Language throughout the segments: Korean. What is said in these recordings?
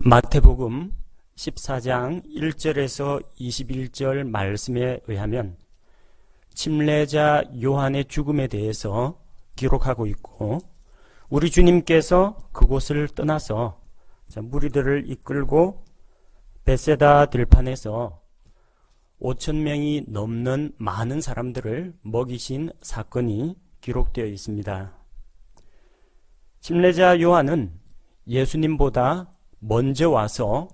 마태복음 14장 1절에서 21절 말씀에 의하면 침례자 요한의 죽음에 대해서 기록하고 있고, 우리 주님께서 그곳을 떠나서 무리들을 이끌고 벳세다 들판에서 5,000명이 넘는 많은 사람들을 먹이신 사건이 기록되어 있습니다. 침례자 요한은 예수님보다 먼저 와서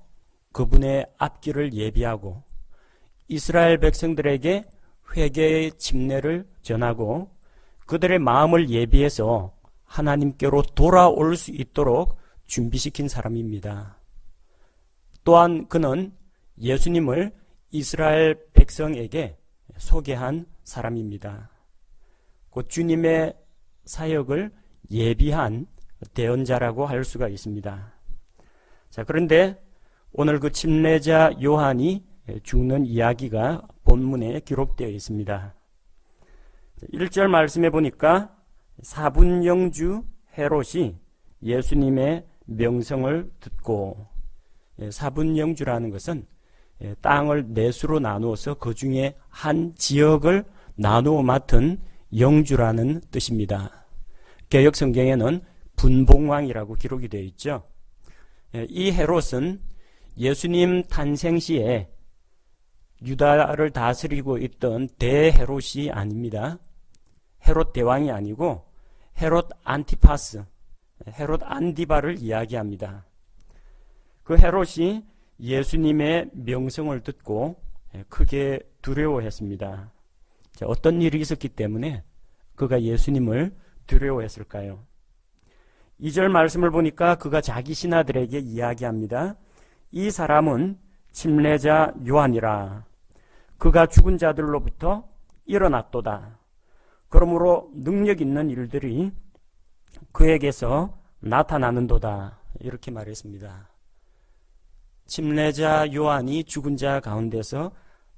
그분의 앞길을 예비하고 이스라엘 백성들에게 회개의 침례를 전하고 그들의 마음을 예비해서 하나님께로 돌아올 수 있도록 준비시킨 사람입니다. 또한 그는 예수님을 이스라엘 백성에게 소개한 사람입니다. 곧 주님의 사역을 예비한 대언자라고 할 수가 있습니다. 자, 그런데 오늘 그 침례자 요한이 죽는 이야기가 본문에 기록되어 있습니다. 1절 말씀해 보니까 사분영주 헤롯이 예수님의 명성을 듣고, 사분영주라는 것은 땅을 내수로 나누어서 그 중에 한 지역을 나누어 맡은 영주라는 뜻입니다. 개역 성경에는 분봉왕이라고 기록이 되어 있죠. 이 헤롯은 예수님 탄생 시에 유다를 다스리고 있던 대헤롯이 아닙니다. 헤롯 대왕이 아니고 헤롯 안티파스, 헤롯 안디바를 이야기합니다. 그 헤롯이 예수님의 명성을 듣고 크게 두려워했습니다. 어떤 일이 있었기 때문에 그가 예수님을 두려워했을까요? 2절 말씀을 보니까 그가 자기 신하들에게 이야기합니다. 이 사람은 침례자 요한이라. 그가 죽은 자들로부터 일어났도다. 그러므로 능력 있는 일들이 그에게서 나타나는도다. 이렇게 말했습니다. 침례자 요한이 죽은 자 가운데서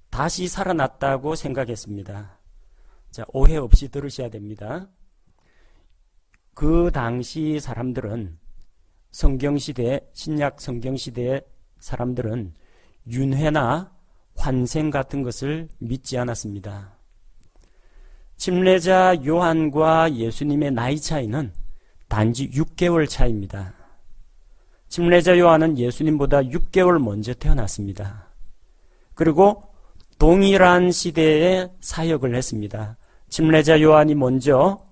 다시 살아났다고 생각했습니다. 자, 오해 없이 들으셔야 됩니다. 그 당시 사람들은, 성경시대, 신약 성경시대의 사람들은 윤회나 환생 같은 것을 믿지 않았습니다. 침례자 요한과 예수님의 나이 차이는 단지 6개월 차이입니다. 침례자 요한은 예수님보다 6개월 먼저 태어났습니다. 그리고 동일한 시대에 사역을 했습니다. 침례자 요한이 먼저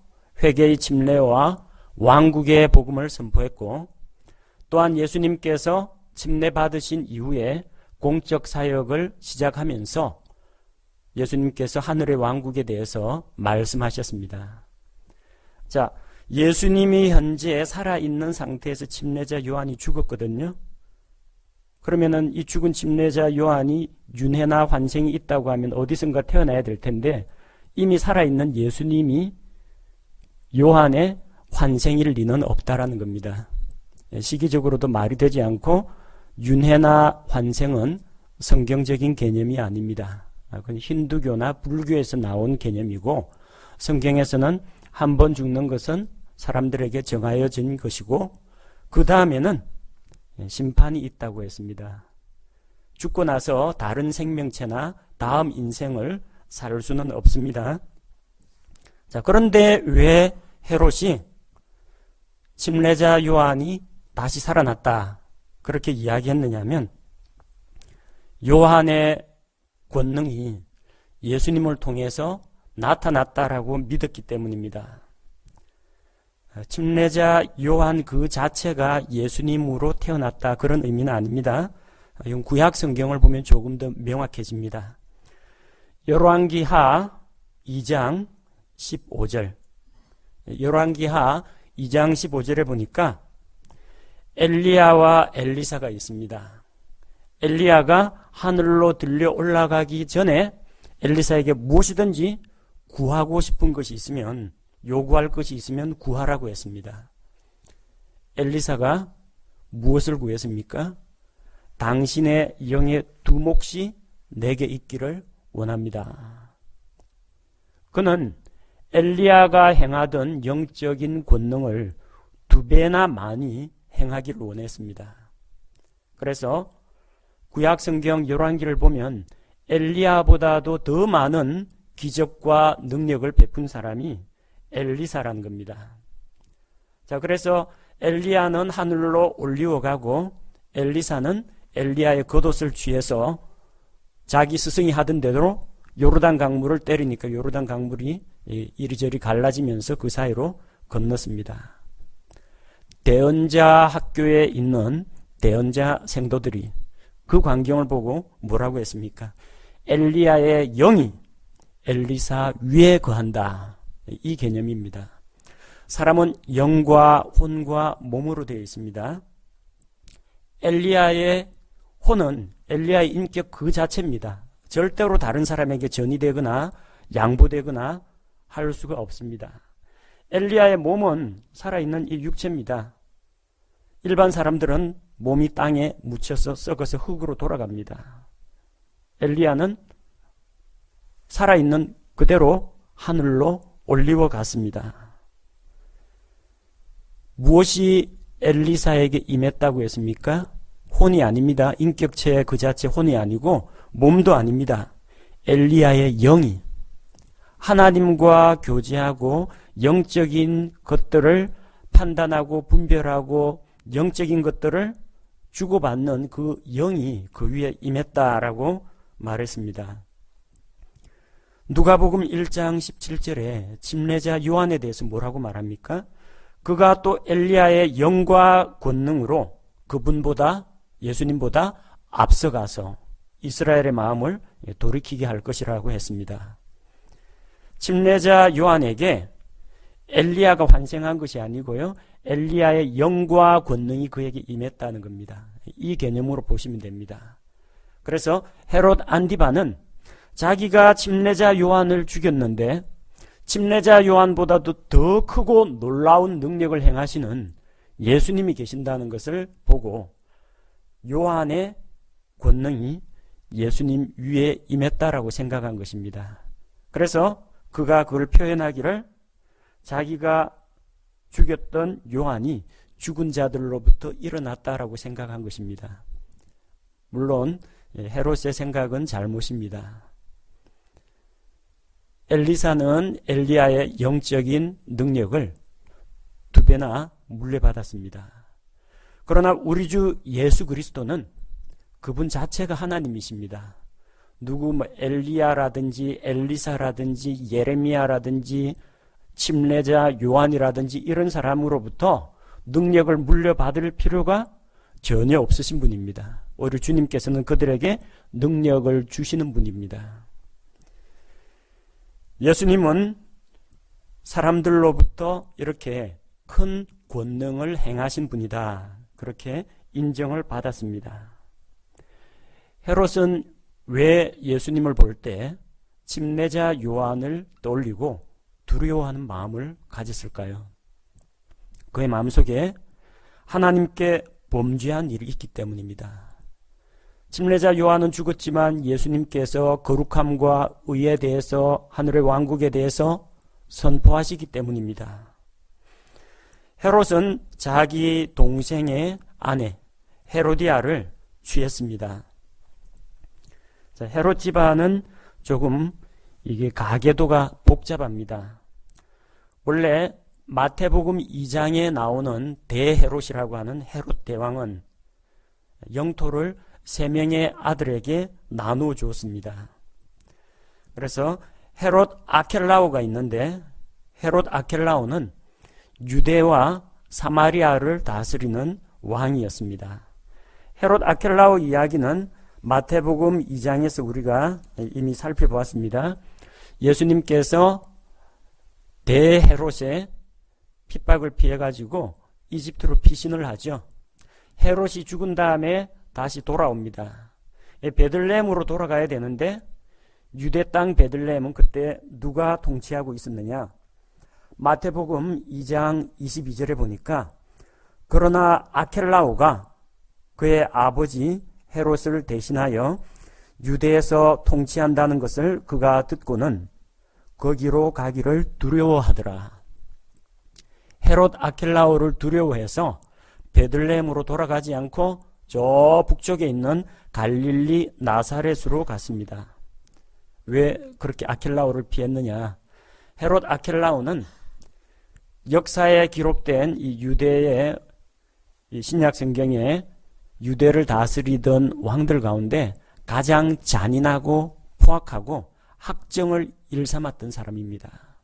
회개의 침례와 왕국의 복음을 선포했고, 또한 예수님께서 침례 받으신 이후에 공적 사역을 시작하면서 예수님께서 하늘의 왕국에 대해서 말씀하셨습니다. 자, 예수님이 현재 살아있는 상태에서 침례자 요한이 죽었거든요. 그러면은 이 죽은 침례자 요한이 윤회나 환생이 있다고 하면 어디선가 태어나야 될 텐데, 이미 살아있는 예수님이 요한의 환생일 리는 없다라는 겁니다. 시기적으로도 말이 되지 않고, 윤회나 환생은 성경적인 개념이 아닙니다. 그건 힌두교나 불교에서 나온 개념이고, 성경에서는 한 번 죽는 것은 사람들에게 정하여진 것이고, 그 다음에는 심판이 있다고 했습니다. 죽고 나서 다른 생명체나 다음 인생을 살 수는 없습니다. 자, 그런데 왜 헤롯이 침례자 요한이 다시 살아났다, 그렇게 이야기했느냐면, 요한의 권능이 예수님을 통해서 나타났다라고 믿었기 때문입니다. 침례자 요한 그 자체가 예수님으로 태어났다, 그런 의미는 아닙니다. 이건 구약 성경을 보면 조금 더 명확해집니다. 열왕기하 2장 15절, 열왕기하 2장 15절에 보니까 엘리야와 엘리사가 있습니다. 엘리야가 하늘로 들려 올라가기 전에 엘리사에게 무엇이든지 구하고 싶은 것이 있으면, 요구할 것이 있으면 구하라고 했습니다. 엘리사가 무엇을 구했습니까? 당신의 영의 두 몫이 내게 있기를 원합니다. 그는 엘리야가 행하던 영적인 권능을 2배나 많이 행하기를 원했습니다. 그래서 구약 성경 열왕기를 보면 엘리야보다도 더 많은 기적과 능력을 베푼 사람이 엘리사라는 겁니다. 자, 그래서 엘리야는 하늘로 올리워가고 엘리사는 엘리야의 겉옷을 취해서 자기 스승이 하던 대로 요르단 강물을 때리니까 요르단 강물이 이리저리 갈라지면서 그 사이로 건넜습니다. 대언자 학교에 있는 대언자 생도들이 그 광경을 보고 뭐라고 했습니까? 엘리야의 영이 엘리사 위에 거한다. 이 개념입니다. 사람은 영과 혼과 몸으로 되어 있습니다. 엘리야의 혼은 엘리야의 인격 그 자체입니다. 절대로 다른 사람에게 전이되거나 양보되거나 할 수가 없습니다. 엘리야의 몸은 살아있는 이 육체입니다. 일반 사람들은 몸이 땅에 묻혀서 썩어서 흙으로 돌아갑니다. 엘리야는 살아있는 그대로 하늘로 올리워 갔습니다. 무엇이 엘리사에게 임했다고 했습니까? 혼이 아닙니다. 인격체 그 자체 혼이 아니고 몸도 아닙니다. 엘리야의 영이 하나님과 교제하고 영적인 것들을 판단하고 분별하고 영적인 것들을 주고받는 그 영이 그 위에 임했다라고 말했습니다. 누가복음 1장 17절에 침례자 요한에 대해서 뭐라고 말합니까? 그가 또 엘리야의 영과 권능으로 그분보다 예수님보다 앞서가서 이스라엘의 마음을 돌이키게 할 것이라고 했습니다. 침례자 요한에게 엘리야가 환생한 것이 아니고요, 엘리야의 영과 권능이 그에게 임했다는 겁니다. 이 개념으로 보시면 됩니다. 그래서 헤롯 안디바는 자기가 침례자 요한을 죽였는데 침례자 요한보다도 더 크고 놀라운 능력을 행하시는 예수님이 계신다는 것을 보고 요한의 권능이 예수님 위에 임했다라고 생각한 것입니다. 그래서 그가 그걸 표현하기를 자기가 죽였던 요한이 죽은 자들로부터 일어났다라고 생각한 것입니다. 물론 헤롯의 생각은 잘못입니다. 엘리사는 엘리야의 영적인 능력을 2배나 물려받았습니다. 그러나 우리 주 예수 그리스도는 그분 자체가 하나님이십니다. 누구 엘리야라든지 엘리사라든지 예레미야라든지 침례자 요한이라든지 이런 사람으로부터 능력을 물려받을 필요가 전혀 없으신 분입니다. 오히려 주님께서는 그들에게 능력을 주시는 분입니다. 예수님은 사람들로부터 이렇게 큰 권능을 행하신 분이다. 그렇게 인정을 받았습니다. 헤롯은 왜 예수님을 볼 때 침례자 요한을 떠올리고 두려워하는 마음을 가졌을까요? 그의 마음속에 하나님께 범죄한 일이 있기 때문입니다. 침례자 요한은 죽었지만 예수님께서 거룩함과 의에 대해서 하늘의 왕국에 대해서 선포하시기 때문입니다. 헤롯은 자기 동생의 아내 헤로디아를 취했습니다. 헤롯 집안은 조금 이게 가계도가 복잡합니다. 원래 마태복음 2장에 나오는 대헤롯이라고 하는 헤롯 대왕은 영토를 3명의 아들에게 나누어 주었습니다. 그래서 헤롯 아켈라오가 있는데 헤롯 아켈라오는 유대와 사마리아를 다스리는 왕이었습니다. 헤롯 아켈라오 이야기는 마태복음 2장에서 우리가 이미 살펴보았습니다. 예수님께서 대헤롯의 핍박을 피해가지고 이집트로 피신을 하죠. 헤롯이 죽은 다음에 다시 돌아옵니다. 베들레헴으로 돌아가야 되는데 유대 땅 베들레헴은 그때 누가 통치하고 있었느냐? 마태복음 2장 22절에 보니까 그러나 아켈라오가 그의 아버지 헤롯을 대신하여 유대에서 통치한다는 것을 그가 듣고는 거기로 가기를 두려워하더라. 헤롯 아켈라오를 두려워해서 베들레헴으로 돌아가지 않고 저 북쪽에 있는 갈릴리 나사렛으로 갔습니다. 왜 그렇게 아켈라오를 피했느냐? 헤롯 아켈라오는 역사에 기록된 이 유대의 이 신약 성경에 유대를 다스리던 왕들 가운데 가장 잔인하고 포악하고 학정을 일삼았던 사람입니다.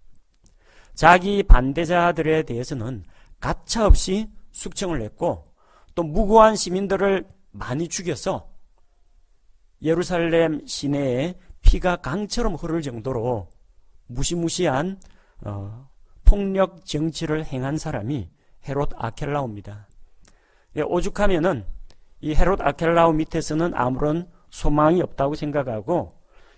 자기 반대자들에 대해서는 가차없이 숙청을 했고 또 무고한 시민들을 많이 죽여서 예루살렘 시내에 피가 강처럼 흐를 정도로 무시무시한 폭력 정치를 행한 사람이 헤롯 아켈라오입니다. 오죽하면은 이 헤롯 아켈라오 밑에서는 아무런 소망이 없다고 생각하고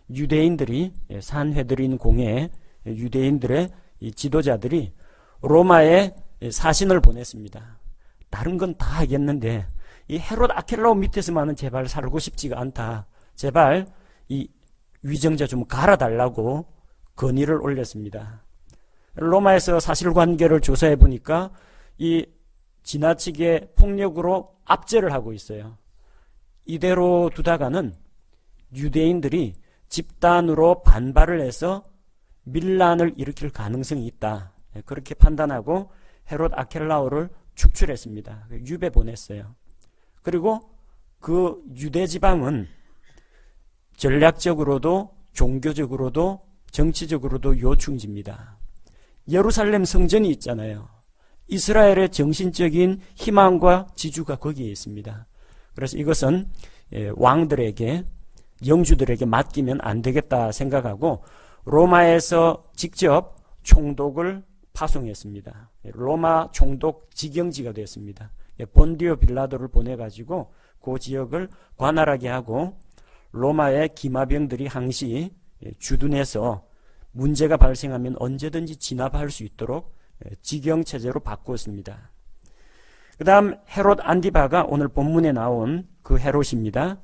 유대인들이 산헤드린 공회 유대인들의 이 지도자들이 로마에 사신을 보냈습니다. 다른 건 다 하겠는데 이 헤롯 아켈라오 밑에서만은 제발 살고 싶지가 않다. 제발 이 위정자 좀 갈아달라고 건의를 올렸습니다. 로마에서 사실관계를 조사해 보니까 이 지나치게 폭력으로 압제를 하고 있어요. 이대로 두다가는 유대인들이 집단으로 반발을 해서 밀란을 일으킬 가능성이 있다. 그렇게 판단하고 헤롯 아켈라오를 축출했습니다. 유배 보냈어요. 그리고 그 유대 지방은 전략적으로도 종교적으로도 정치적으로도 요충지입니다. 예루살렘 성전이 있잖아요. 이스라엘의 정신적인 희망과 지주가 거기에 있습니다. 그래서 이것은 왕들에게 영주들에게 맡기면 안 되겠다 생각하고 로마에서 직접 총독을 파송했습니다. 로마 총독 직영지가 됐습니다. 본디오 빌라도를 보내가지고 그 지역을 관할하게 하고 로마의 기마병들이 항시 주둔해서 문제가 발생하면 언제든지 진압할 수 있도록 직영체제로 바꾸었습니다. 그 다음 헤롯 안디바가 오늘 본문에 나온 그 헤롯입니다.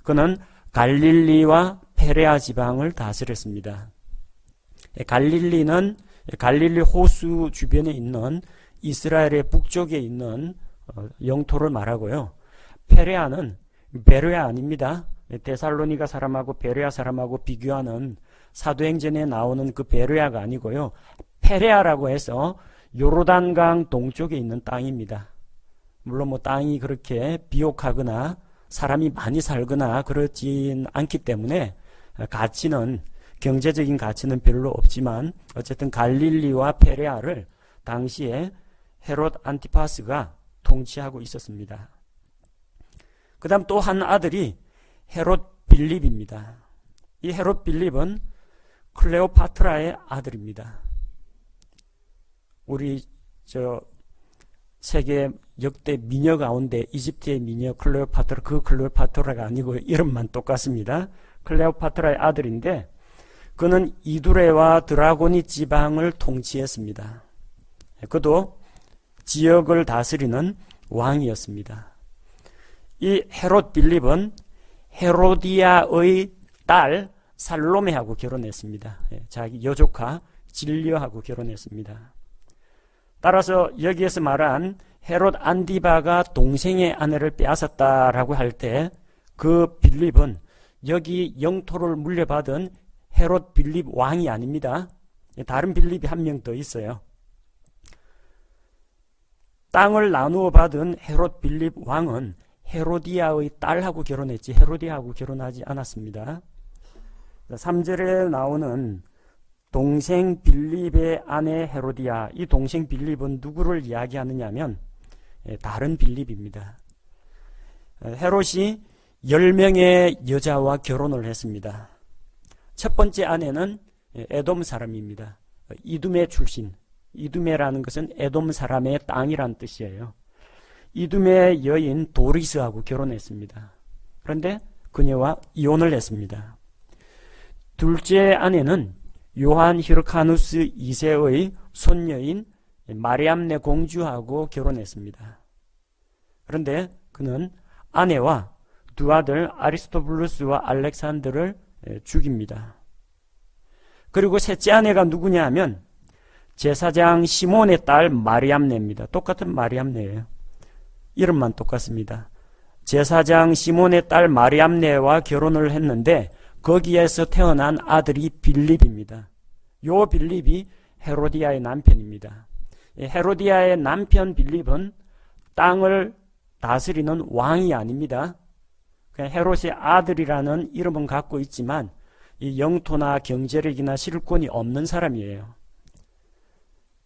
그는 갈릴리와 페레아 지방을 다스렸습니다. 갈릴리는 갈릴리 호수 주변에 있는 이스라엘의 북쪽에 있는 영토를 말하고요. 페레아는 베레아 아닙니다. 데살로니가 사람하고 베레아 사람하고 비교하는 사도행전에 나오는 그 베레아가 아니고요. 페레아라고 해서 요르단강 동쪽에 있는 땅입니다. 물론 뭐 땅이 그렇게 비옥하거나 사람이 많이 살거나 그렇진 않기 때문에 가치는 경제적인 가치는 별로 없지만 어쨌든 갈릴리와 페레아를 당시에 헤롯 안티파스가 통치하고 있었습니다. 그 다음 또 한 아들이 헤롯 빌립입니다. 이 헤롯 빌립은 클레오파트라의 아들입니다. 우리 세계 역대 미녀 가운데 이집트의 미녀 클레오파트라, 그 클레오파트라가 아니고 이름만 똑같습니다. 클레오파트라의 아들인데 그는 이두레와 드라고니 지방을 통치했습니다. 그도 지역을 다스리는 왕이었습니다. 이 헤롯 빌립은 헤로디아의 딸 살로메하고 결혼했습니다. 자기 여조카 진료하고 결혼했습니다. 따라서 여기에서 말한 헤롯 안디바가 동생의 아내를 빼앗았다라고 할 때 그 빌립은 여기 영토를 물려받은 헤롯 빌립 왕이 아닙니다. 다른 빌립이 한 명 더 있어요. 땅을 나누어 받은 헤롯 빌립 왕은 헤로디아의 딸하고 결혼했지 헤로디아하고 결혼하지 않았습니다. 3절에 나오는 동생 빌립의 아내 헤로디아, 이 동생 빌립은 누구를 이야기하느냐 하면 다른 빌립입니다. 헤롯이 10명의 여자와 결혼을 했습니다. 첫 번째 아내는 에돔 사람입니다. 이두메 출신. 이두메라는 것은 에돔 사람의 땅이란 뜻이에요. 이두메의 여인 도리스하고 결혼했습니다. 그런데 그녀와 이혼을 했습니다. 둘째 아내는 요한 히르카누스 2세의 손녀인 마리암네 공주하고 결혼했습니다. 그런데 그는 아내와 두 아들 아리스토블루스와 알렉산더를 죽입니다. 그리고 셋째 아내가 누구냐 하면 제사장 시몬의 딸 마리암네입니다. 똑같은 마리암네예요. 이름만 똑같습니다. 제사장 시몬의 딸 마리암네와 결혼을 했는데 거기에서 태어난 아들이 빌립입니다. 요 빌립이 헤로디아의 남편입니다. 헤로디아의 남편 빌립은 땅을 다스리는 왕이 아닙니다. 그냥 헤롯의 아들이라는 이름은 갖고 있지만 이 영토나 경제력이나 실권이 없는 사람이에요.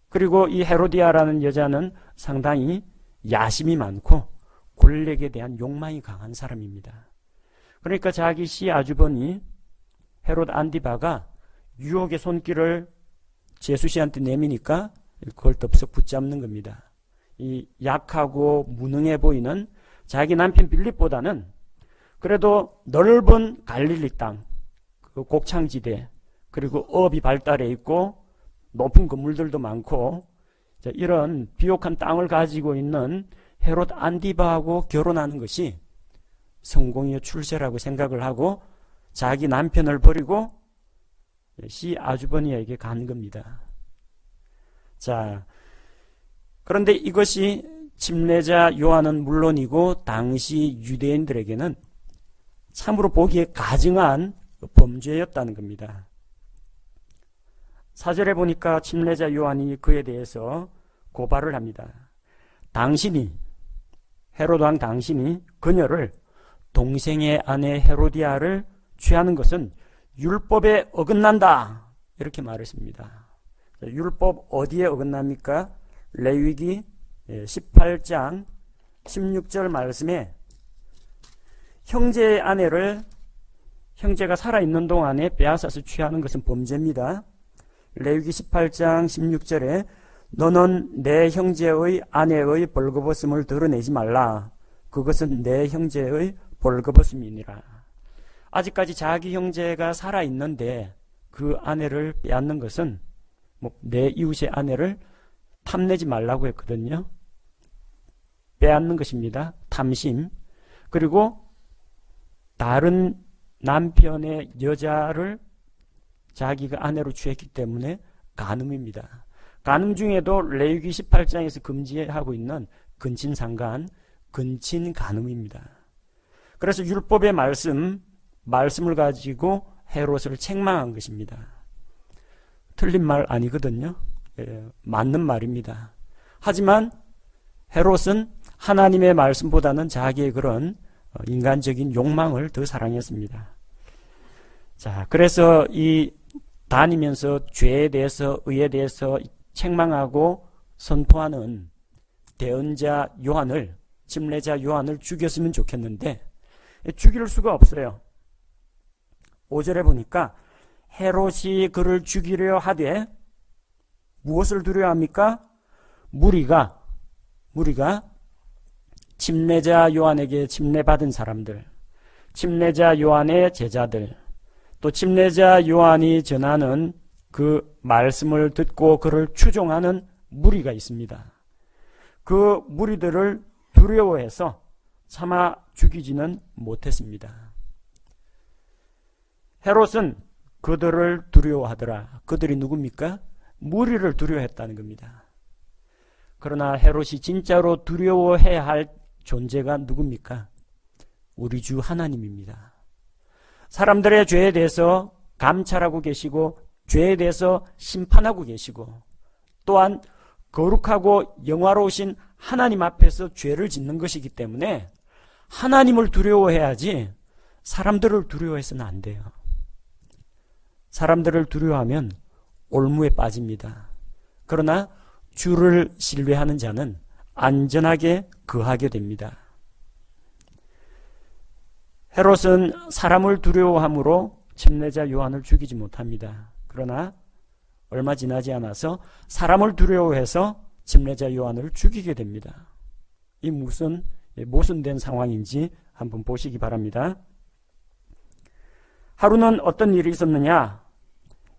그리고 이 헤로디아라는 여자는 상당히 야심이 많고 권력에 대한 욕망이 강한 사람입니다. 그러니까 자기 시아주버니 헤롯 안디바가 유혹의 손길을 제수씨한테 내미니까 그걸 덥석 붙잡는 겁니다. 이 약하고 무능해 보이는 자기 남편 빌립보다는 그래도 넓은 갈릴리 땅, 그 곡창지대, 그리고 업이 발달해 있고 높은 건물들도 많고 이런 비옥한 땅을 가지고 있는 헤롯 안디바하고 결혼하는 것이 성공의 출세라고 생각을 하고 자기 남편을 버리고 시아주버니에게 간 겁니다. 자, 그런데 이것이 침례자 요한은 물론이고 당시 유대인들에게는 참으로 보기에 가증한 범죄였다는 겁니다. 4절에 보니까 침례자 요한이 그에 대해서 고발을 합니다. 당신이, 헤롯 왕 당신이 그녀를 동생의 아내 헤로디아를 취하는 것은 율법에 어긋난다, 이렇게 말했습니다. 율법 어디에 어긋납니까? 레위기 18장 16절 말씀에 형제의 아내를 형제가 살아있는 동안에 빼앗아서 취하는 것은 범죄입니다. 레위기 18장 16절에 너는 내 형제의 아내의 벌거벗음을 드러내지 말라. 그것은 내 형제의 벌거벗음이니라. 아직까지 자기 형제가 살아있는데 그 아내를 빼앗는 것은 내 이웃의 아내를 탐내지 말라고 했거든요. 빼앗는 것입니다. 탐심. 그리고 다른 남편의 여자를 자기가 아내로 취했기 때문에 간음입니다. 간음 중에도 레위기 18장에서 금지하고 있는 근친상간, 근친간음입니다. 그래서 율법의 말씀을 가지고 헤롯을 책망한 것입니다. 틀린 말 아니거든요. 맞는 말입니다. 하지만 헤롯은 하나님의 말씀보다는 자기의 그런 인간적인 욕망을 더 사랑했습니다. 자, 그래서 이 다니면서 죄에 대해서, 의에 대해서 책망하고 선포하는 대언자 요한을, 침례자 요한을 죽였으면 좋겠는데 죽일 수가 없어요. 5절에 보니까 헤롯이 그를 죽이려 하되 무엇을 두려워합니까? 무리가 침례자 요한에게 침례받은 사람들, 침례자 요한의 제자들, 또 침례자 요한이 전하는 그 말씀을 듣고 그를 추종하는 무리가 있습니다. 그 무리들을 두려워해서 차마 죽이지는 못했습니다. 헤롯은 그들을 두려워하더라. 그들이 누굽니까? 무리를 두려워했다는 겁니다. 그러나 헤롯이 진짜로 두려워해야 할 존재가 누굽니까? 우리 주 하나님입니다. 사람들의 죄에 대해서 감찰하고 계시고 죄에 대해서 심판하고 계시고 또한 거룩하고 영화로우신 하나님 앞에서 죄를 짓는 것이기 때문에 하나님을 두려워해야지 사람들을 두려워해서는 안 돼요. 사람들을 두려워하면 올무에 빠집니다. 그러나 주를 신뢰하는 자는 안전하게 거하게 됩니다. 헤롯은 사람을 두려워함으로 침례자 요한을 죽이지 못합니다. 그러나 얼마 지나지 않아서 사람을 두려워해서 침례자 요한을 죽이게 됩니다. 이 무슨 모순된 상황인지 한번 보시기 바랍니다. 하루는 어떤 일이 있었느냐?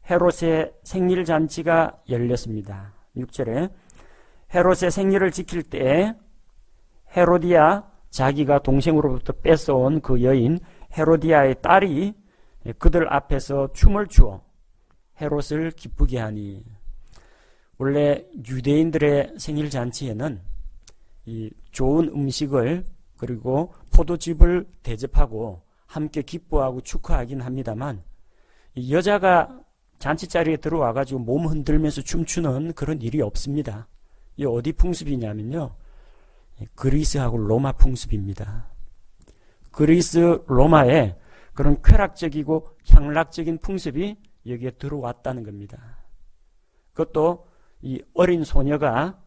헤롯의 생일 잔치가 열렸습니다. 6절에 헤롯의 생일을 지킬 때에 헤로디아, 자기가 동생으로부터 뺏어온 그 여인 헤로디아의 딸이 그들 앞에서 춤을 추어 헤롯을 기쁘게 하니, 원래 유대인들의 생일 잔치에는 이 좋은 음식을 그리고 포도즙을 대접하고 함께 기뻐하고 축하하긴 합니다만, 이 여자가 잔치자리에 들어와가지고 몸 흔들면서 춤추는 그런 일이 없습니다. 이 어디 풍습이냐면요, 그리스하고 로마 풍습입니다. 그리스 로마에 그런 쾌락적이고 향락적인 풍습이 여기에 들어왔다는 겁니다. 그것도 이 어린 소녀가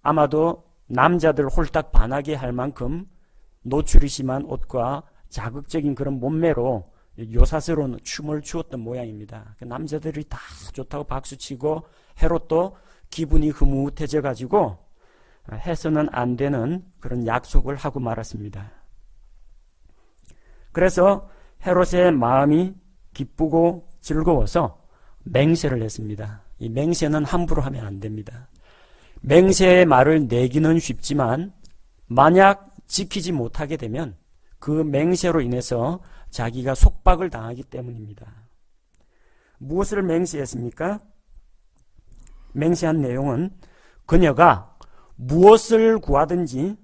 아마도 남자들 홀딱 반하게 할 만큼 노출이 심한 옷과 자극적인 그런 몸매로 요사스러운 춤을 추었던 모양입니다. 남자들이 다 좋다고 박수치고 헤롯도 기분이 흐뭇해져 가지고 해서는 안 되는 그런 약속을 하고 말았습니다. 그래서 헤롯의 마음이 기쁘고 즐거워서 맹세를 했습니다. 이 맹세는 함부로 하면 안 됩니다. 맹세의 말을 내기는 쉽지만 만약 지키지 못하게 되면 그 맹세로 인해서 자기가 속박을 당하기 때문입니다. 무엇을 맹세했습니까? 맹세한 내용은 그녀가 무엇을 구하든지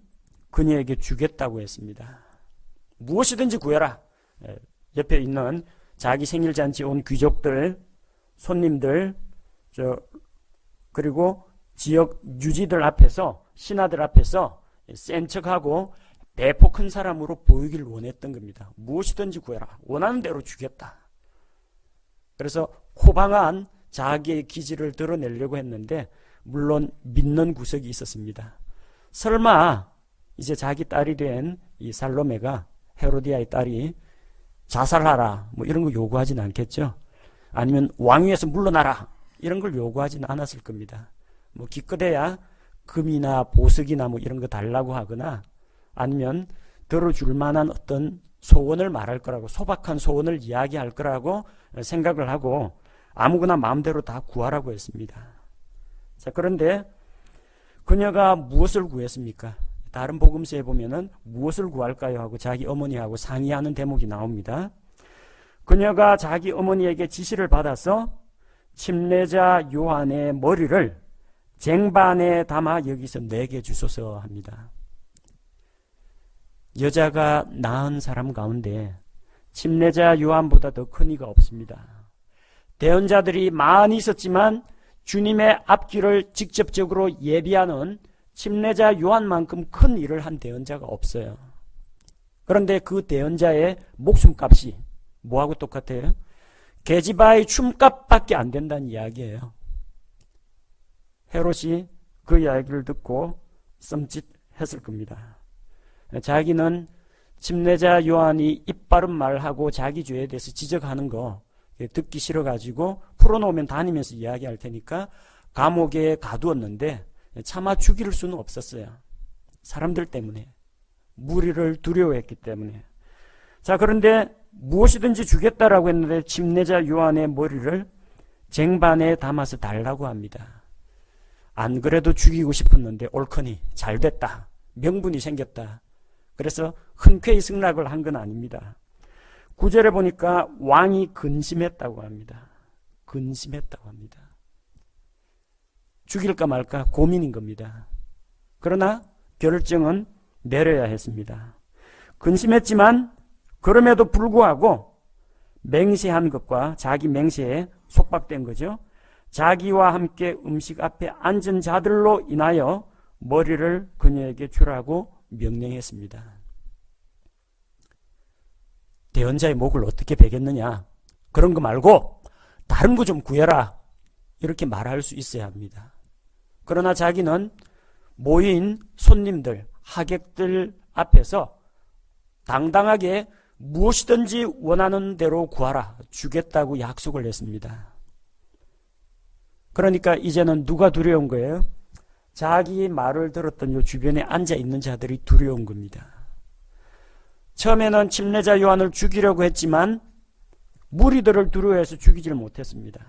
그녀에게 주겠다고 했습니다. 무엇이든지 구해라. 옆에 있는 자기 생일잔치에 온 귀족들, 손님들, 그리고 지역 유지들 앞에서, 신하들 앞에서 센 척하고 배포 큰 사람으로 보이길 원했던 겁니다. 무엇이든지 구해라. 원하는 대로 주겠다. 그래서 호방한 자기의 기질을 드러내려고 했는데 물론 믿는 구석이 있었습니다. 설마 이제 자기 딸이 된 이 살로메가, 헤로디아의 딸이 자살하라 뭐 이런 거 요구하진 않겠죠. 아니면 왕위에서 물러나라 이런 걸 요구하진 않았을 겁니다. 뭐 기껏해야 금이나 보석이나 뭐 이런 거 달라고 하거나 아니면 들어줄 만한 어떤 소원을 말할 거라고, 소박한 소원을 이야기할 거라고 생각을 하고 아무거나 마음대로 다 구하라고 했습니다. 자, 그런데 그녀가 무엇을 구했습니까? 다른 복음서에 보면은 무엇을 구할까요? 하고 자기 어머니하고 상의하는 대목이 나옵니다. 그녀가 자기 어머니에게 지시를 받아서 침례자 요한의 머리를 쟁반에 담아 여기서 내게 주소서 합니다. 여자가 낳은 사람 가운데 침례자 요한보다 더 큰 이가 없습니다. 대언자들이 많이 있었지만 주님의 앞길을 직접적으로 예비하는 침례자 요한만큼 큰 일을 한 대언자가 없어요. 그런데 그 대언자의 목숨값이 뭐하고 똑같아요? 계집아의 춤값밖에 안 된다는 이야기예요. 헤롯이 그 이야기를 듣고 썸짓했을 겁니다. 자기는 침례자 요한이 입바른 말하고 자기 죄에 대해서 지적하는 거 듣기 싫어가지고 풀어놓으면 다니면서 이야기할 테니까 감옥에 가두었는데 차마 죽일 수는 없었어요. 사람들 때문에, 무리를 두려워했기 때문에. 자, 그런데 무엇이든지 주겠다라고 했는데 침례자 요한의 머리를 쟁반에 담아서 달라고 합니다. 안 그래도 죽이고 싶었는데 옳거니 잘 됐다. 명분이 생겼다. 그래서 흔쾌히 승낙을 한 건 아닙니다. 9절에 보니까 왕이 근심했다고 합니다. 근심했다고 합니다. 죽일까 말까 고민인 겁니다. 그러나 결정은 내려야 했습니다. 근심했지만 그럼에도 불구하고 맹세한 것과 자기 맹세에 속박된 거죠. 자기와 함께 음식 앞에 앉은 자들로 인하여 머리를 그녀에게 주라고 명령했습니다. 대언자의 목을 어떻게 베겠느냐? 그런 거 말고 다른 거 좀 구해라. 이렇게 말할 수 있어야 합니다. 그러나 자기는 모인 손님들, 하객들 앞에서 당당하게 무엇이든지 원하는 대로 구하라. 주겠다고 약속을 했습니다. 그러니까 이제는 누가 두려운 거예요? 자기 말을 들었던 요 주변에 앉아 있는 자들이 두려운 겁니다. 처음에는 침례자 요한을 죽이려고 했지만 무리들을 두려워해서 죽이지를 못했습니다.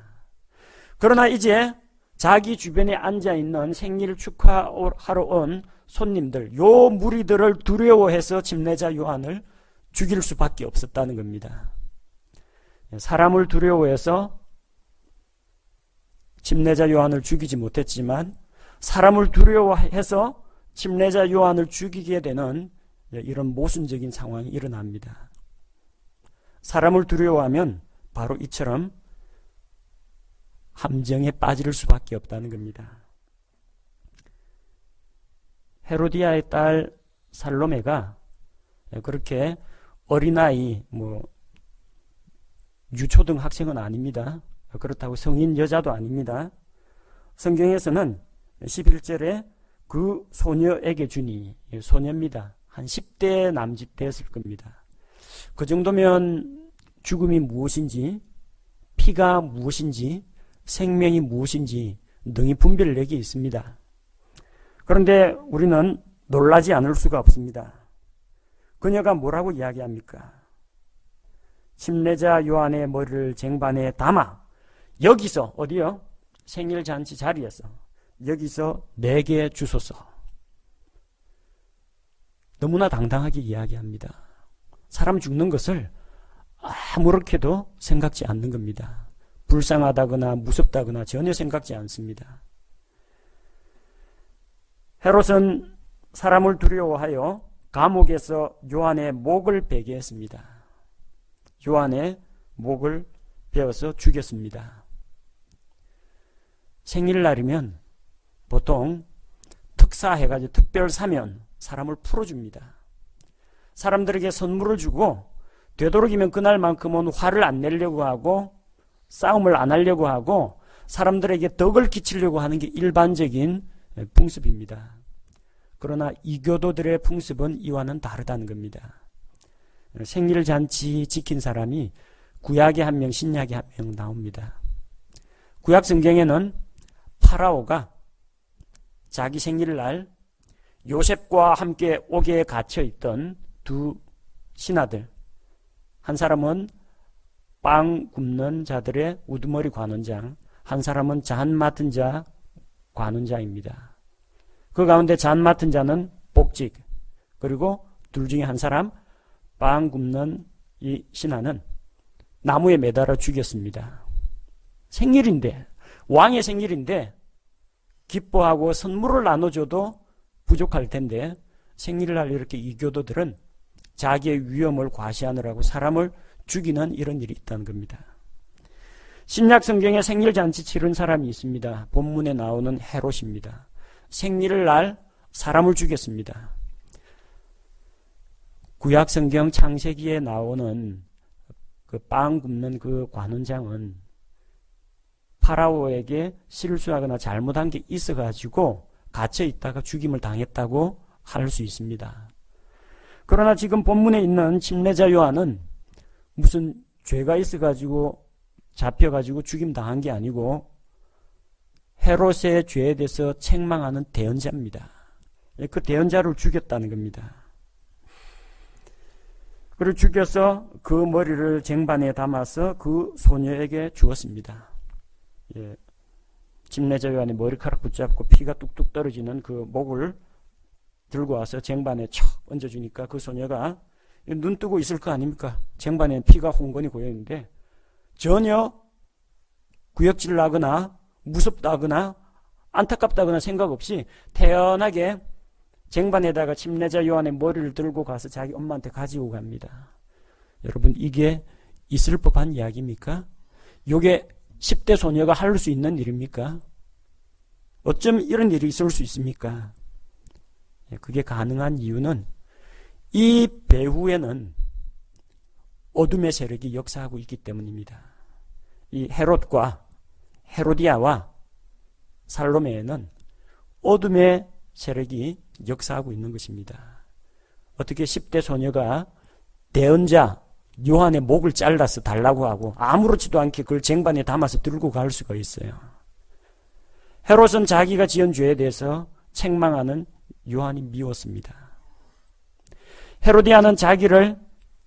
그러나 이제 자기 주변에 앉아 있는 생일 축하하러 온 손님들, 요 무리들을 두려워해서 침례자 요한을 죽일 수밖에 없었다는 겁니다. 사람을 두려워해서 침례자 요한을 죽이지 못했지만 사람을 두려워해서 침례자 요한을 죽이게 되는 이런 모순적인 상황이 일어납니다. 사람을 두려워하면 바로 이처럼 함정에 빠질 수밖에 없다는 겁니다. 헤로디아의 딸 살로메가 그렇게 어린아이, 유초등 학생은 아닙니다. 그렇다고 성인 여자도 아닙니다. 성경에서는 11절에 그 소녀에게 주니, 소녀입니다. 한 10대 남짓 됐을 겁니다. 그 정도면 죽음이 무엇인지, 피가 무엇인지, 생명이 무엇인지 능히 분별력이 있습니다. 그런데 우리는 놀라지 않을 수가 없습니다. 그녀가 뭐라고 이야기합니까? 침례자 요한의 머리를 쟁반에 담아 여기서, 어디요? 생일잔치 자리에서 여기서 내게 주소서. 너무나 당당하게 이야기합니다. 사람 죽는 것을 아무렇게도 생각지 않는 겁니다. 불쌍하다거나 무섭다거나 전혀 생각지 않습니다. 헤롯은 사람을 두려워하여 감옥에서 요한의 목을 베게 했습니다. 요한의 목을 베어서 죽였습니다. 생일날이면 보통 특사해가지고 특별 사면 사람을 풀어줍니다. 사람들에게 선물을 주고 되도록이면 그날만큼은 화를 안 내려고 하고 싸움을 안 하려고 하고 사람들에게 덕을 끼치려고 하는 게 일반적인 풍습입니다. 그러나 이교도들의 풍습은 이와는 다르다는 겁니다. 생일잔치 지킨 사람이 구약에 한 명, 신약에 한 명 나옵니다. 구약 성경에는 파라오가 자기 생일날 요셉과 함께 옥에 갇혀 있던 두 신하들, 한 사람은 빵 굽는 자들의 우두머리 관원장, 한 사람은 잔 맡은 자 관원장입니다. 그 가운데 잔 맡은 자는 복직, 그리고 둘 중에 한 사람 빵 굽는 이 신하는 나무에 매달아 죽였습니다. 생일인데, 왕의 생일인데 기뻐하고 선물을 나눠줘도 부족할 텐데 생일날 이렇게 이교도들은 자기의 위험을 과시하느라고 사람을 죽이는 이런 일이 있다는 겁니다. 신약 성경에 생일잔치 치른 사람이 있습니다. 본문에 나오는 헤롯입니다. 생일날 사람을 죽였습니다. 구약 성경 창세기에 나오는 그 빵 굽는 그 관원장은 파라오에게 실수하거나 잘못한 게 있어가지고 갇혀 있다가 죽임을 당했다고 할 수 있습니다. 그러나 지금 본문에 있는 침례자 요한은 무슨 죄가 있어가지고 잡혀가지고 죽임 당한 게 아니고 헤롯의 죄에 대해서 책망하는 대언자입니다. 그 대언자를 죽였다는 겁니다. 그리고 죽여서 그 머리를 쟁반에 담아서 그 소녀에게 주었습니다. 침례자 요한의 머리카락 붙잡고 피가 뚝뚝 떨어지는 그 목을 들고 와서 쟁반에 척 얹어주니까 그 소녀가 눈 뜨고 있을 거 아닙니까? 쟁반에 피가 홍건히 고여있는데 전혀 구역질 나거나 무섭다거나 안타깝다거나 생각 없이 태연하게 쟁반에다가 침례자 요한의 머리를 들고 가서 자기 엄마한테 가지고 갑니다. 여러분, 이게 있을 법한 이야기입니까? 이게 10대 소녀가 할 수 있는 일입니까? 어쩜 이런 일이 있을 수 있습니까? 그게 가능한 이유는 이 배후에는 어둠의 세력이 역사하고 있기 때문입니다. 이 헤롯과 헤로디아와 살로메에는 어둠의 세력이 역사하고 있는 것입니다. 어떻게 10대 소녀가 대언자 요한의 목을 잘라서 달라고 하고 아무렇지도 않게 그걸 쟁반에 담아서 들고 갈 수가 있어요. 헤롯은 자기가 지은 죄에 대해서 책망하는 요한이 미웠습니다. 헤로디아는 자기를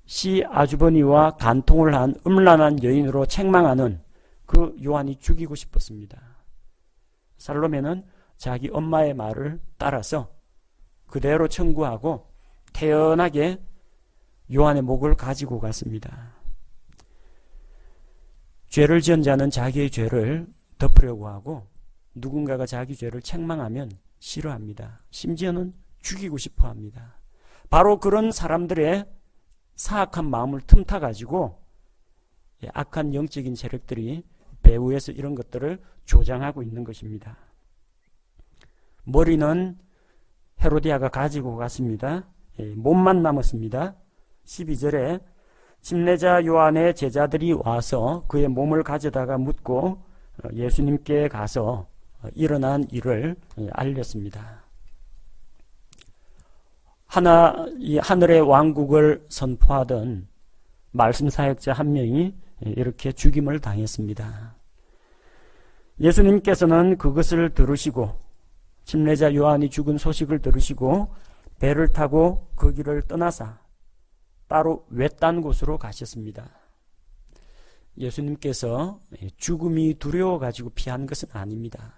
시 아주버니와 간통을 한 음란한 여인으로 책망하는 그 요한이 죽이고 싶었습니다. 살로메는 자기 엄마의 말을 따라서 그대로 청구하고 태연하게 요한의 목을 가지고 갔습니다. 죄를 지은 자는 자기의 죄를 덮으려고 하고 누군가가 자기 죄를 책망하면 싫어합니다. 심지어는 죽이고 싶어 합니다. 바로 그런 사람들의 사악한 마음을 틈타 가지고 악한 영적인 세력들이 배후에서 이런 것들을 조장하고 있는 것입니다. 머리는 헤로디아가 가지고 갔습니다. 몸만 남았습니다. 12절에 침례자 요한의 제자들이 와서 그의 몸을 가져다가 묻고 예수님께 가서 일어난 일을 알렸습니다. 하늘의 왕국을 선포하던 말씀 사역자 한 명이 이렇게 죽임을 당했습니다. 예수님께서는 그것을 들으시고 침례자 요한이 죽은 소식을 들으시고 배를 타고 그 길을 떠나사 따로 외딴 곳으로 가셨습니다. 예수님께서 죽음이 두려워가지고 피한 것은 아닙니다.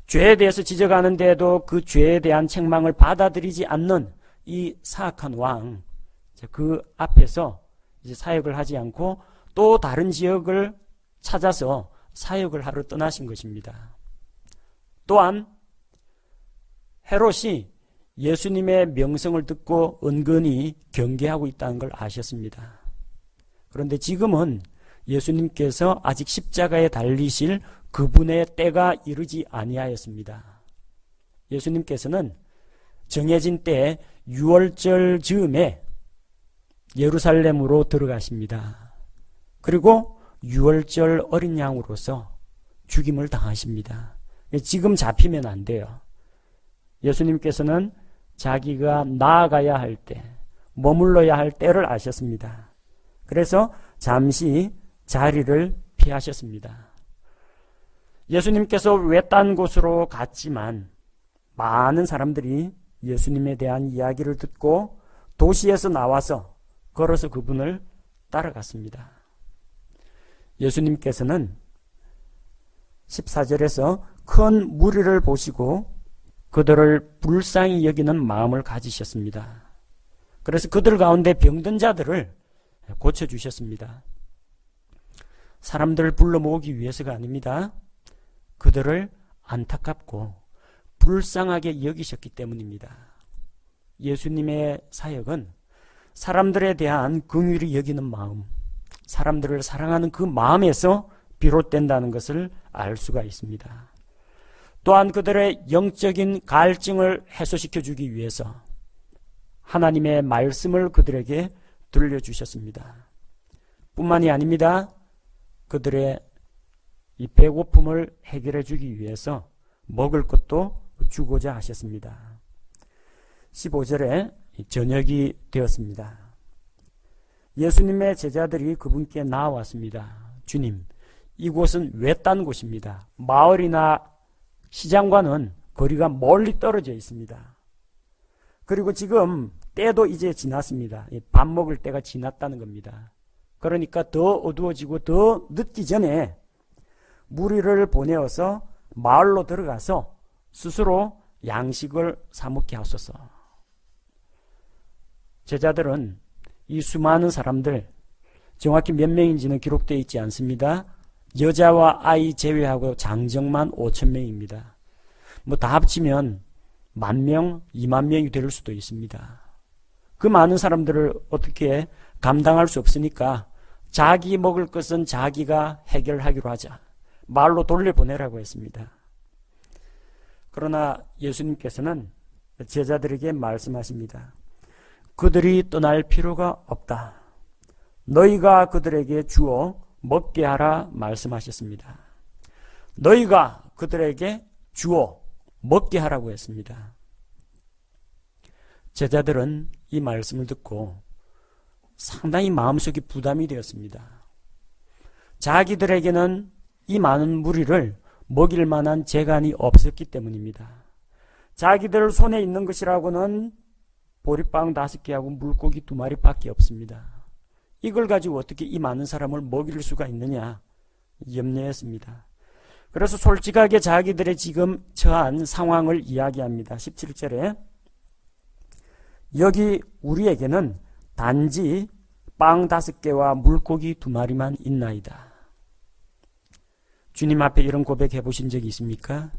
죄에 대해서 지적하는데도 그 죄에 대한 책망을 받아들이지 않는 이 사악한 왕, 그 앞에서 이제 사역을 하지 않고 또 다른 지역을 찾아서 사역을 하러 떠나신 것입니다. 또한 헤롯이 예수님의 명성을 듣고 은근히 경계하고 있다는 걸 아셨습니다. 그런데 지금은 예수님께서 아직 십자가에 달리실 그분의 때가 이르지 아니하였습니다. 예수님께서는 정해진 때에 6월절 즈음에 예루살렘으로 들어가십니다. 그리고 6월절 어린 양으로서 죽임을 당하십니다. 지금 잡히면 안 돼요. 예수님께서는 자기가 나아가야 할 때, 머물러야 할 때를 아셨습니다. 그래서 잠시 자리를 피하셨습니다. 예수님께서 외딴 곳으로 갔지만 많은 사람들이 예수님에 대한 이야기를 듣고 도시에서 나와서 걸어서 그분을 따라갔습니다. 예수님께서는 14절에서 큰 무리를 보시고 그들을 불쌍히 여기는 마음을 가지셨습니다. 그래서 그들 가운데 병든 자들을 고쳐주셨습니다. 사람들을 불러 모으기 위해서가 아닙니다. 그들을 안타깝고 불쌍하게 여기셨기 때문입니다. 예수님의 사역은 사람들에 대한 긍휼히 여기는 마음, 사람들을 사랑하는 그 마음에서 비롯된다는 것을 알 수가 있습니다. 또한 그들의 영적인 갈증을 해소시켜 주기 위해서 하나님의 말씀을 그들에게 들려주셨습니다. 뿐만이 아닙니다. 그들의 이 배고픔을 해결해 주기 위해서 먹을 것도 주고자 하셨습니다. 15절에 저녁이 되었습니다. 예수님의 제자들이 그분께 나와왔습니다. 주님, 이곳은 외딴 곳입니다. 마을이나 시장과는 거리가 멀리 떨어져 있습니다. 그리고 지금 때도 이제 지났습니다. 밥 먹을 때가 지났다는 겁니다. 그러니까 더 어두워지고 더 늦기 전에 무리를 보내어서 마을로 들어가서 스스로 양식을 사 먹게 하소서. 제자들은 이 수많은 사람들, 정확히 몇 명인지는 기록되어 있지 않습니다. 여자와 아이 제외하고 장정만 5,000명입니다. 뭐 다 합치면 10,000명, 20,000명이 될 수도 있습니다. 그 많은 사람들을 어떻게 감당할 수 없으니까 자기 먹을 것은 자기가 해결하기로 하자. 말로 돌려보내라고 했습니다. 그러나 예수님께서는 제자들에게 말씀하십니다. 그들이 떠날 필요가 없다. 너희가 그들에게 주어 먹게 하라 말씀하셨습니다. 너희가 그들에게 주어 먹게 하라고 했습니다. 제자들은 이 말씀을 듣고 상당히 마음속에 부담이 되었습니다. 자기들에게는 이 많은 무리를 먹일 만한 재간이 없었기 때문입니다. 자기들 손에 있는 것이라고는 보리빵 5개하고 물고기 2마리밖에 없습니다. 이걸 가지고 어떻게 이 많은 사람을 먹일 수가 있느냐 염려했습니다. 그래서 솔직하게 자기들의 지금 처한 상황을 이야기합니다. 17절에 여기 우리에게는 단지 빵 5개와 물고기 2마리만 있나이다. 주님 앞에 이런 고백해 보신 적이 있습니까?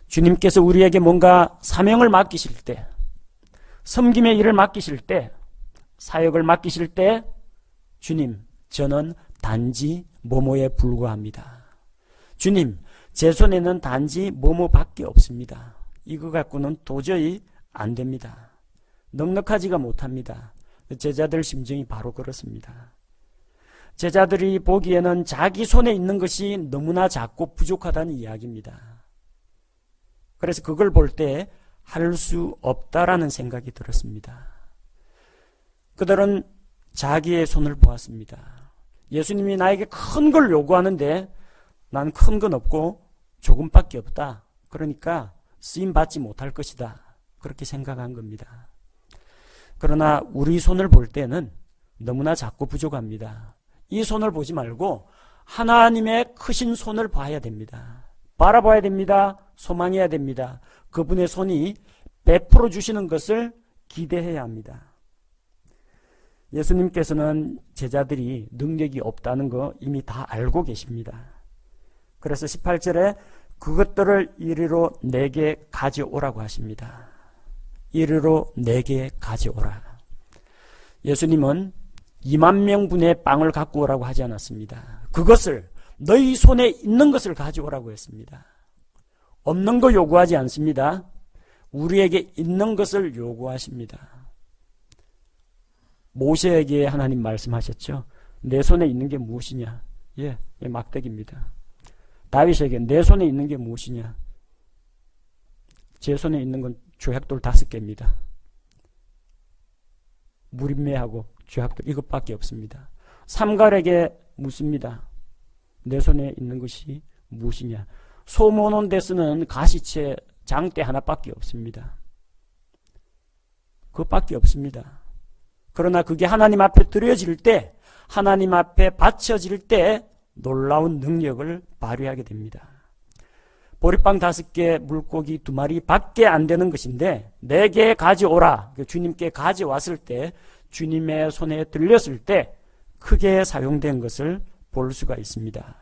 주님께서 우리에게 뭔가 사명을 맡기실 때, 섬김의 일을 맡기실 때, 사역을 맡기실 때 주님, 저는 단지 뭐뭐에 불과합니다. 주님, 제 손에는 단지 뭐뭐밖에 없습니다. 이거 갖고는 도저히 안 됩니다. 넉넉하지가 못합니다. 제자들 심정이 바로 그렇습니다. 제자들이 보기에는 자기 손에 있는 것이 너무나 작고 부족하다는 이야기입니다. 그래서 그걸 볼 때 할 수 없다라는 생각이 들었습니다. 그들은 자기의 손을 보았습니다. 예수님이 나에게 큰 걸 요구하는데 난 큰 건 없고 조금밖에 없다. 그러니까 쓰임받지 못할 것이다. 그렇게 생각한 겁니다. 그러나 우리 손을 볼 때는 너무나 작고 부족합니다. 이 손을 보지 말고 하나님의 크신 손을 봐야 됩니다. 바라봐야 됩니다. 소망해야 됩니다. 그분의 손이 베풀어 주시는 것을 기대해야 합니다. 예수님께서는 제자들이 능력이 없다는 거 이미 다 알고 계십니다. 그래서 18절에 그것들을 이리로 내게 가져오라고 하십니다. 이리로 내게 가져오라. 예수님은 2만 명분의 빵을 갖고 오라고 하지 않았습니다. 그것을 너희 손에 있는 것을 가져오라고 했습니다. 없는 거 요구하지 않습니다. 우리에게 있는 것을 요구하십니다. 모세에게 하나님 말씀하셨죠. 내 손에 있는 게 무엇이냐? 막대기입니다. 다윗에게 내 손에 있는 게 무엇이냐? 제 손에 있는 건 조약돌 5개입니다. 무림매하고 조약돌 이것밖에 없습니다. 삼갈에게 묻습니다. 내 손에 있는 것이 무엇이냐? 소 모는 데 쓰는 가시채 장대 하나밖에 없습니다. 그것밖에 없습니다. 그러나 그게 하나님 앞에 드려질 때, 하나님 앞에 바쳐질 때 놀라운 능력을 발휘하게 됩니다. 보리빵 5개, 물고기 2마리 밖에 안 되는 것인데 내게 가져오라. 주님께 가져왔을 때, 주님의 손에 들렸을 때 크게 사용된 것을 볼 수가 있습니다.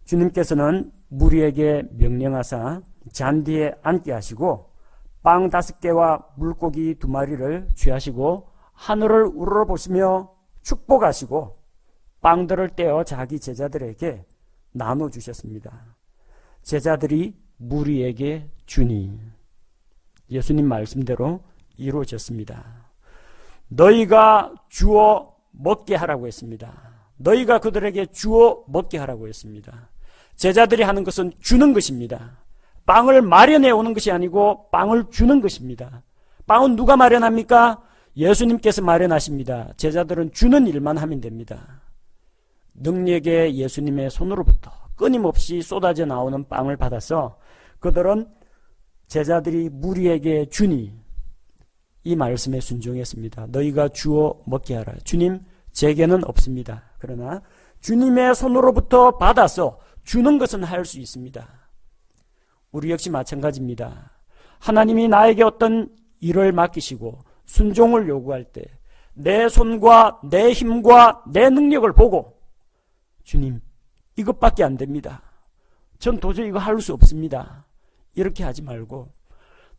주님께서는 무리에게 명령하사 잔디에 앉게 하시고 빵 5개와 물고기 2마리를 취하시고 하늘을 우러러보시며 축복하시고 빵들을 떼어 자기 제자들에게 나눠주셨습니다. 제자들이 무리에게 주니 예수님 말씀대로 이루어졌습니다. 너희가 주어 먹게 하라고 했습니다. 너희가 그들에게 주어 먹게 하라고 했습니다. 제자들이 하는 것은 주는 것입니다. 빵을 마련해 오는 것이 아니고 빵을 주는 것입니다. 빵은 누가 마련합니까? 예수님께서 마련하십니다. 제자들은 주는 일만 하면 됩니다. 능력의 예수님의 손으로부터 끊임없이 쏟아져 나오는 빵을 받아서 그들은 제자들이 무리에게 주니 이 말씀에 순종했습니다. 너희가 주어 먹게 하라. 주님, 제게는 없습니다. 그러나 주님의 손으로부터 받아서 주는 것은 할 수 있습니다. 우리 역시 마찬가지입니다. 하나님이 나에게 어떤 일을 맡기시고 순종을 요구할 때 내 손과 내 힘과 내 능력을 보고 주님, 이것밖에 안 됩니다. 전 도저히 이거 할 수 없습니다. 이렇게 하지 말고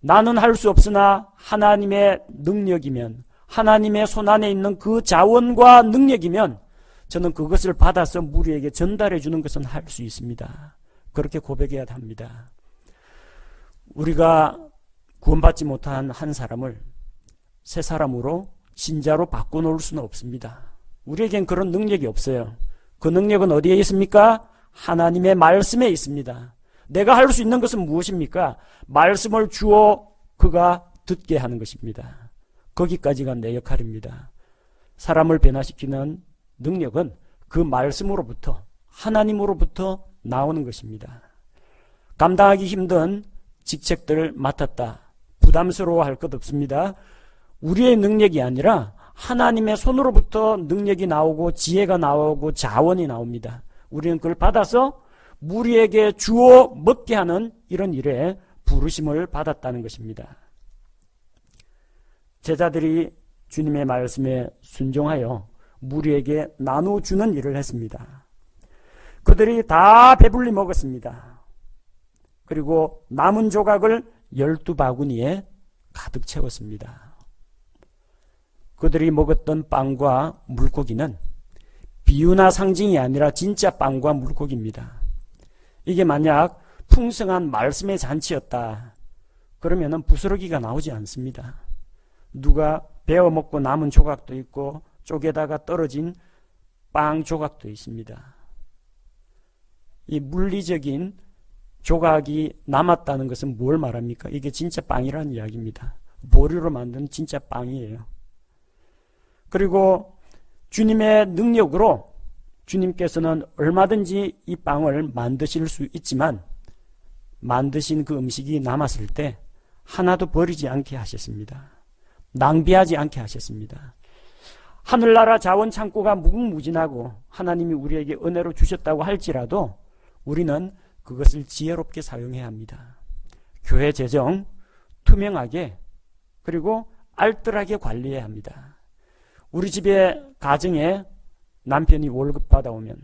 나는 할 수 없으나 하나님의 능력이면 하나님의 손 안에 있는 그 자원과 능력이면 저는 그것을 받아서 무리에게 전달해 주는 것은 할 수 있습니다. 그렇게 고백해야 합니다. 우리가 구원받지 못한 한 사람을 새 사람으로 신자로 바꿔놓을 수는 없습니다. 우리에겐 그런 능력이 없어요. 그 능력은 어디에 있습니까? 하나님의 말씀에 있습니다. 내가 할 수 있는 것은 무엇입니까? 말씀을 주어 그가 듣게 하는 것입니다. 거기까지가 내 역할입니다. 사람을 변화시키는 능력은 그 말씀으로부터 하나님으로부터 나오는 것입니다. 감당하기 힘든 직책들을 맡았다. 부담스러워할 것 없습니다. 우리의 능력이 아니라 하나님의 손으로부터 능력이 나오고 지혜가 나오고 자원이 나옵니다. 우리는 그걸 받아서 무리에게 주어 먹게 하는 이런 일에 부르심을 받았다는 것입니다. 제자들이 주님의 말씀에 순종하여 무리에게 나눠주는 일을 했습니다. 그들이 다 배불리 먹었습니다. 그리고 남은 조각을 12바구니에 가득 채웠습니다. 그들이 먹었던 빵과 물고기는 비유나 상징이 아니라 진짜 빵과 물고기입니다. 이게 만약 풍성한 말씀의 잔치였다 그러면은 부스러기가 나오지 않습니다. 누가 베어 먹고 남은 조각도 있고 쪽에다가 떨어진 빵 조각도 있습니다. 이 물리적인 조각이 남았다는 것은 뭘 말합니까? 이게 진짜 빵이라는 이야기입니다. 보리로 만든 진짜 빵이에요. 그리고 주님의 능력으로 주님께서는 얼마든지 이 빵을 만드실 수 있지만 만드신 그 음식이 남았을 때 하나도 버리지 않게 하셨습니다. 낭비하지 않게 하셨습니다. 하늘나라 자원 창고가 무궁무진하고 하나님이 우리에게 은혜로 주셨다고 할지라도 우리는 그것을 지혜롭게 사용해야 합니다. 교회 재정 투명하게 그리고 알뜰하게 관리해야 합니다. 우리 집에 가정에 남편이 월급 받아오면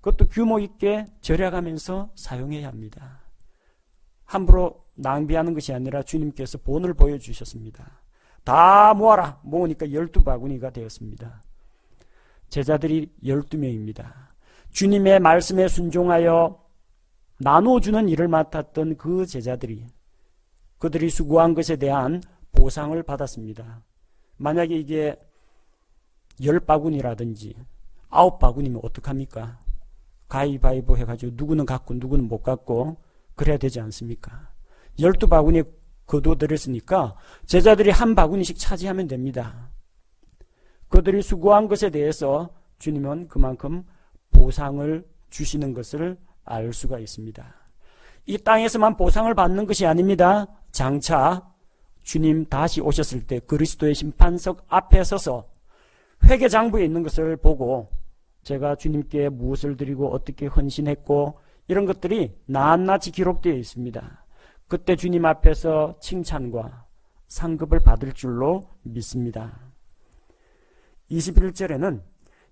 그것도 규모 있게 절약하면서 사용해야 합니다. 함부로 낭비하는 것이 아니라 주님께서 본을 보여주셨습니다. 다 모아라. 모으니까 12바구니가 되었습니다. 제자들이 12명입니다. 주님의 말씀에 순종하여 나눠주는 일을 맡았던 그 제자들이 그들이 수고한 것에 대한 보상을 받았습니다. 만약에 이게 10바구니라든지 9바구니면 어떡합니까? 가위바위보 해가지고 누구는 갖고 누구는 못 갖고 그래야 되지 않습니까? 12바구니에 거둬들였으니까 제자들이 한 바구니씩 차지하면 됩니다. 그들이 수고한 것에 대해서 주님은 그만큼 보상을 주시는 것을 알 수가 있습니다. 이 땅에서만 보상을 받는 것이 아닙니다. 장차 주님 다시 오셨을 때 그리스도의 심판석 앞에 서서 회개장부에 있는 것을 보고 제가 주님께 무엇을 드리고 어떻게 헌신했고 이런 것들이 낱낱이 기록되어 있습니다. 그때 주님 앞에서 칭찬과 상급을 받을 줄로 믿습니다. 21절에는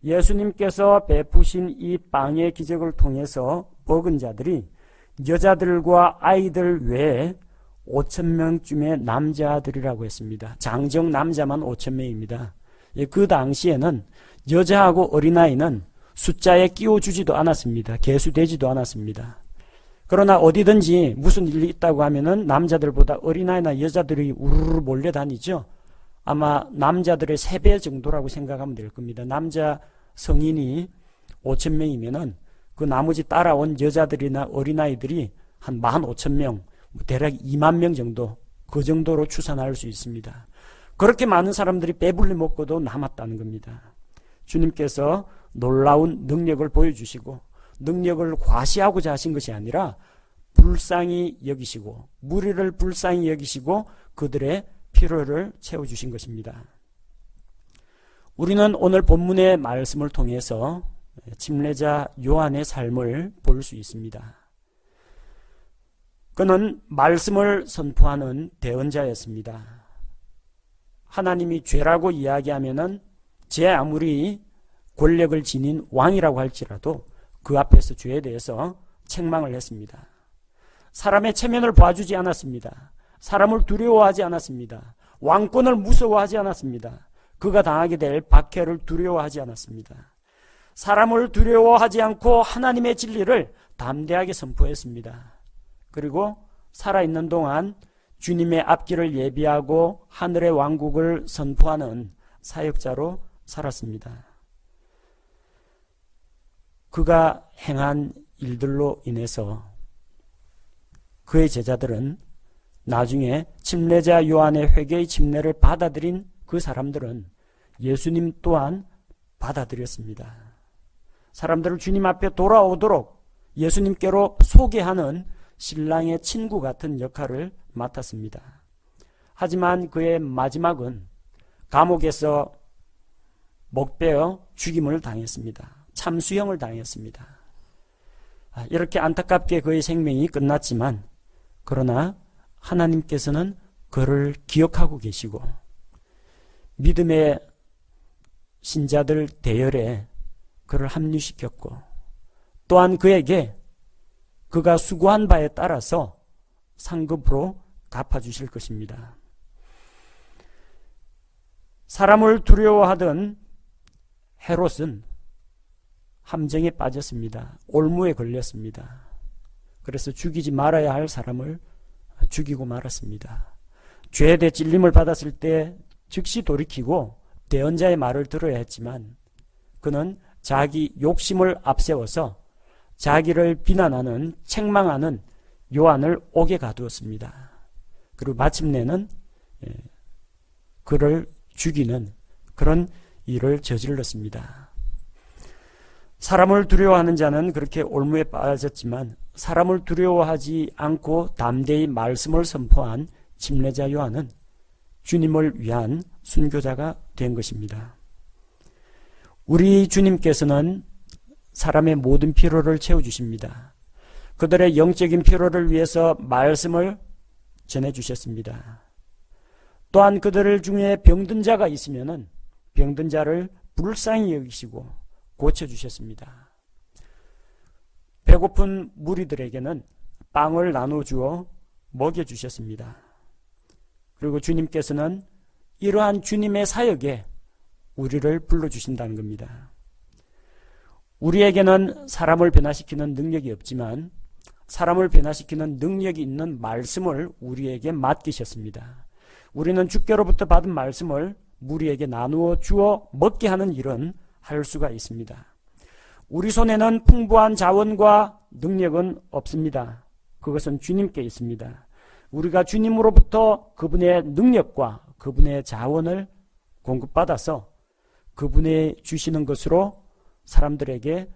예수님께서 베푸신 이 빵의 기적을 통해서 먹은 자들이 여자들과 아이들 외에 5,000명쯤의 남자들이라고 했습니다. 장정 남자만 5,000명입니다. 그 당시에는 여자하고 어린아이는 숫자에 끼워주지도 않았습니다. 계수되지도 않았습니다. 그러나 어디든지 무슨 일이 있다고 하면은 남자들보다 어린아이나 여자들이 우르르 몰려다니죠. 아마 남자들의 3배 정도라고 생각하면 될 겁니다. 남자 성인이 5,000명이면은 그 나머지 따라온 여자들이나 어린아이들이 한 15,000명, 대략 2만 명 정도, 그 정도로 추산할 수 있습니다. 그렇게 많은 사람들이 배불리 먹고도 남았다는 겁니다. 주님께서 놀라운 능력을 보여주시고 능력을 과시하고자 하신 것이 아니라 불쌍히 여기시고 무리를 불쌍히 여기시고 그들의 필요를 채워주신 것입니다. 우리는 오늘 본문의 말씀을 통해서 침례자 요한의 삶을 볼 수 있습니다. 그는 말씀을 선포하는 대언자였습니다. 하나님이 죄라고 이야기하면은 제 아무리 권력을 지닌 왕이라고 할지라도 그 앞에서 죄에 대해서 책망을 했습니다. 사람의 체면을 봐주지 않았습니다. 사람을 두려워하지 않았습니다. 왕권을 무서워하지 않았습니다. 그가 당하게 될 박해를 두려워하지 않았습니다. 사람을 두려워하지 않고 하나님의 진리를 담대하게 선포했습니다. 그리고 살아있는 동안 주님의 앞길을 예비하고 하늘의 왕국을 선포하는 사역자로 살았습니다. 그가 행한 일들로 인해서 그의 제자들은 나중에 침례자 요한의 회개의 침례를 받아들인 그 사람들은 예수님 또한 받아들였습니다. 사람들을 주님 앞에 돌아오도록 예수님께로 소개하는 신랑의 친구 같은 역할을 맡았습니다. 하지만 그의 마지막은 감옥에서 목베어 죽임을 당했습니다. 참수형을 당했습니다. 이렇게 안타깝게 그의 생명이 끝났지만 그러나 하나님께서는 그를 기억하고 계시고 믿음의 신자들 대열에 그를 합류시켰고 또한 그에게 그가 수고한 바에 따라서 상급으로 갚아주실 것입니다. 사람을 두려워하던 헤롯은 함정에 빠졌습니다. 올무에 걸렸습니다. 그래서 죽이지 말아야 할 사람을 죽이고 말았습니다. 죄에 대해 찔림을 받았을 때 즉시 돌이키고 대언자의 말을 들어야 했지만 그는 자기 욕심을 앞세워서 자기를 비난하는 책망하는 요한을 옥에 가두었습니다. 그리고 마침내는 그를 죽이는 그런 일을 저질렀습니다. 사람을 두려워하는 자는 그렇게 올무에 빠졌지만 사람을 두려워하지 않고 담대히 말씀을 선포한 침례자 요한은 주님을 위한 순교자가 된 것입니다. 우리 주님께서는 사람의 모든 필요를 채워주십니다. 그들의 영적인 필요를 위해서 말씀을 전해주셨습니다. 또한 그들 중에 병든 자가 있으면 병든 자를 불쌍히 여기시고 고쳐주셨습니다. 배고픈 무리들에게는 빵을 나눠주어 먹여주셨습니다. 그리고 주님께서는 이러한 주님의 사역에 우리를 불러주신다는 겁니다. 우리에게는 사람을 변화시키는 능력이 없지만 사람을 변화시키는 능력이 있는 말씀을 우리에게 맡기셨습니다. 우리는 주께로부터 받은 말씀을 무리에게 나누어 주어 먹게 하는 일은 할 수가 있습니다. 우리 손에는 풍부한 자원과 능력은 없습니다. 그것은 주님께 있습니다. 우리가 주님으로부터 그분의 능력과 그분의 자원을 공급받아서 그분의 주시는 것으로 사람들에게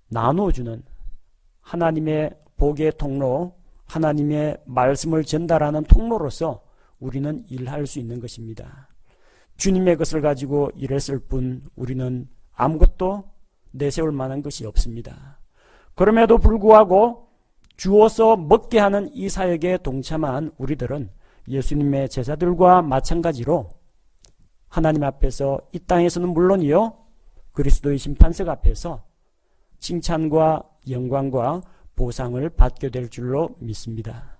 나누어주는 하나님의 복의 통로, 하나님의 말씀을 전달하는 통로로서 우리는 일할 수 있는 것입니다. 주님의 것을 가지고 일했을 뿐 우리는 아무것도 내세울 만한 것이 없습니다. 그럼에도 불구하고 주어서 먹게 하는 이 사역에 동참한 우리들은 예수님의 제자들과 마찬가지로 하나님 앞에서 이 땅에서는 물론이요 그리스도의 심판석 앞에서 칭찬과 영광과 보상을 받게 될 줄로 믿습니다.